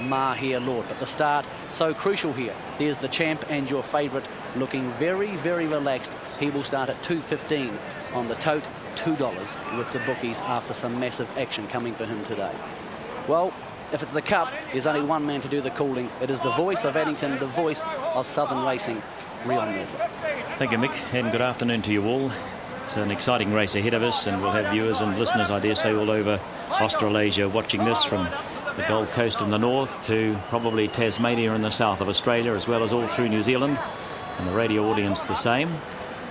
Mahia Lord. But the start, so crucial here. There's the champ and your favourite looking very, very relaxed. He will start at $2.15 on the tote, $2 with the bookies after some massive action coming for him today. Well, if it's the Cup, there's only one man to do the calling. It is the voice of Addington, the voice of Southern Racing, Rion Murphy. Thank you, Mick, and good afternoon to you all. It's an exciting race ahead of us, and we'll have viewers and listeners, I dare say, all over Australasia watching this, from the Gold Coast in the north to probably Tasmania in the south of Australia, as well as all through New Zealand, and the radio audience the same.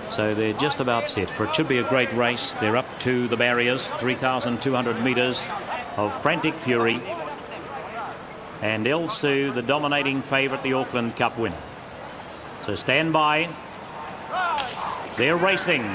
So they're just about set for it. Should be a great race. They're up to the barriers, 3,200 metres of frantic fury. And El Sue, the dominating favourite, the Auckland Cup winner. So stand by. They're racing.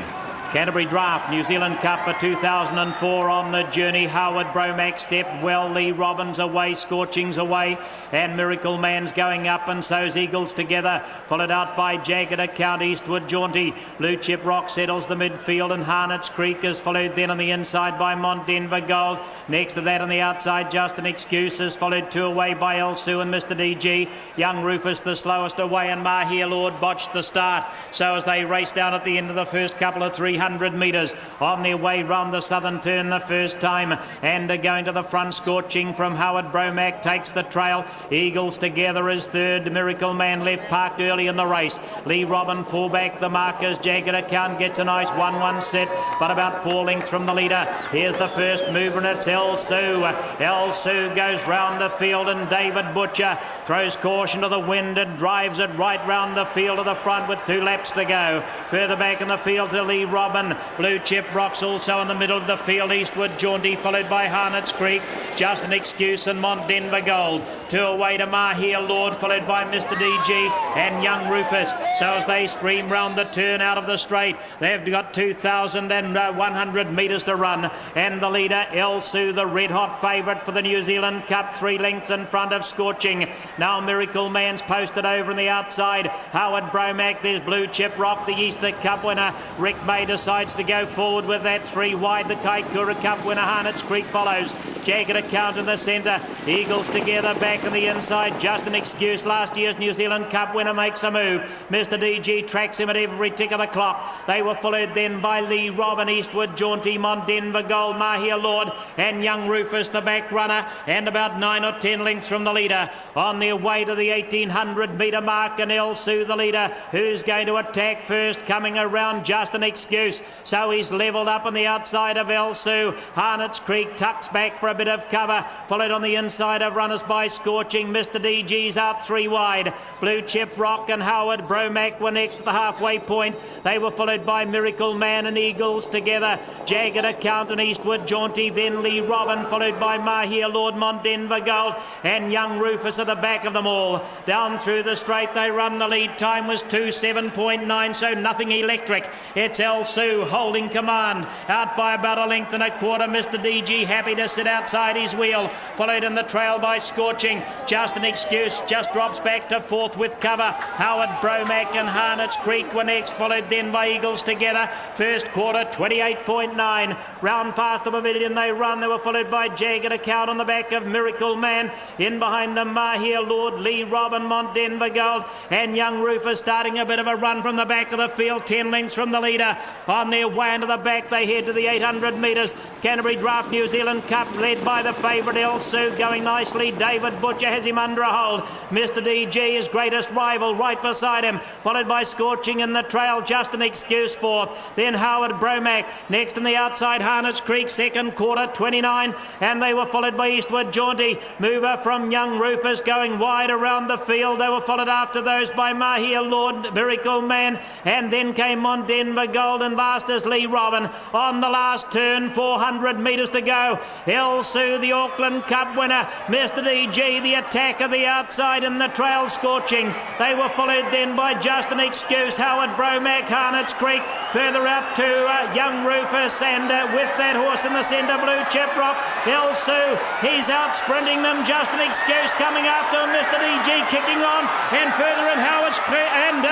Canterbury Draught, New Zealand Cup for 2004 on the journey. Howard Bromack stepped well. Lee Robbins away, Scorchings away, and Miracle Man's going up, and so's Eagles Together, followed out by Jagged Account, Eastwood Jaunty. Blue Chip Rock settles the midfield, and Harnet's Creek is followed then on the inside by Mont Denver Gold. Next to that on the outside, Just an Excuse is followed two away by El Sue and Mr. DG. Young Rufus the slowest away, and Mahia Lord botched the start. So as they race down at the end of the first couple of 300 metres on their way round the southern turn the first time, and going to the front. Scorching from Howard Bromack takes the trail. Eagles Together is third. Miracle Man left, parked early in the race. Lee Robin full back. The markers. Jagged Account gets a nice 1-1 set, but about 4 lengths from the leader. Here's the first mover, and it's El Sue. El Sue goes round the field, and David Butcher throws caution to the wind and drives it right round the field to the front with 2 laps to go. Further back in the field to Lee Robin. Blue Chip Rocks also in the middle of the field. Eastwood Jaunty followed by Harnet's Creek. Just an Excuse and Mont Denver Gold. 2 away to Mahia Lord, followed by Mr. DG and Young Rufus. So as they stream round the turn out of the straight, they've got 2,100 metres to run. And the leader, El Sue, the red-hot favourite for the New Zealand Cup, 3 lengths in front of Scorching. Now Miracle Man's posted over on the outside. Howard Bromack, there's Blue Chip Rock, the Easter Cup winner. Rick May decides to go forward with that 3 wide. The Kaikoura Cup winner, Harnet's Creek, follows. Jagged Account in the centre. Eagles Together back on the inside. Just an Excuse, last year's New Zealand Cup winner, makes a move. Mr. DG tracks him at every tick of the clock. They were followed then by Lee Robin, Eastwood Jaunty, Mont Denver Gold, Mahia Lord, and Young Rufus, the back runner, and about 9 or 10 lengths from the leader. On their way to the 1,800 metre mark, and El Sue, the leader, who's going to attack first, coming around. Just an Excuse. So he's levelled up on the outside of El Sue. Harnet's Creek tucks back for a bit of cover, followed on the inside of runners by Scorching. Mr. DG's out 3 wide. Blue Chip Rock and Howard Bromack were next at the halfway point. They were followed by Miracle Man and Eagles Together. Jagged Account and Eastwood Jaunty, then Lee Robin, followed by Mahia Lord, Mont Denver Gold, and Young Rufus at the back of them all. Down through the straight they run. The lead time was 2:7.9, so nothing electric. It's El Sue holding command, out by about 1.25 lengths. Mr. DG happy to sit outside his wheel, followed in the trail by Scorching. Just an Excuse just drops back to 4th with cover. Howard Bromack and Harnet's Creek were next, followed then by Eagles Together. First quarter 28.9. Round past the pavilion they run. They were followed by Jagged Account on the back of Miracle Man. In behind them Mahia Lord, Lee Robin, Mont Denver Gold, and Young Rufus starting a bit of a run from the back of the field, 10 lengths from the leader. On their way into the back they head to the 800 metres. Canterbury Draught New Zealand Cup led by the favourite El Sue, going nicely. David Butcher has him under a hold. Mr. DG, his greatest rival, right beside him, followed by Scorching in the trail. Just an Excuse 4th. Then Howard Bromack next on the outside. Harnet's Creek second quarter 29, and they were followed by Eastwood Jaunty. Mover from Young Rufus going wide around the field. They were followed after those by Mahia Lord, Miracle Man, and then came Mont Denver Gold, and last is Lee Robin. On the last turn, 400 metres to go. El Sue, the Auckland Cup winner. Mr. DG, the attack of the outside in the trail, Scorching. They were followed then by Just an Excuse, Howard Bromack, Harnet's Creek. Further out to Young Rufus, and with that horse in the centre, Blue Chip Rock. El Sue, he's out sprinting them. Just an Excuse coming after him. Mr. DG kicking on, and further in Howard's Creek, and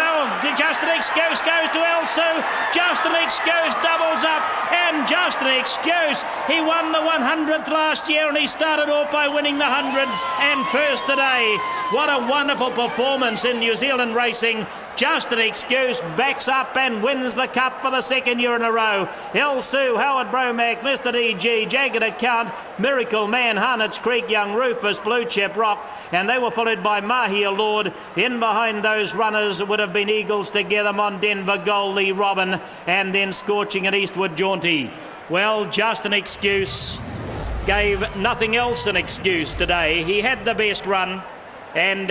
Just an Excuse goes to El Sue. Just an Excuse doubles up, and Just an Excuse. He won the 100th last year, and he started off by winning the 100s, ran first today. What a wonderful performance in New Zealand racing. Just an Excuse backs up and wins the Cup for the second year in a row. El Sue, Howard Bromack, Mr. DG, Jagged Account, Miracle Man, Harnets Creek, Young Rufus, Blue Chip Rock, and they were followed by Mahia Lord. In behind those runners would have been Eagles Together, Mon Denver, Goldie, Robin, and then Scorching and Eastwood Jaunty. Well, Just an Excuse gave nothing else an excuse today. He had the best run, and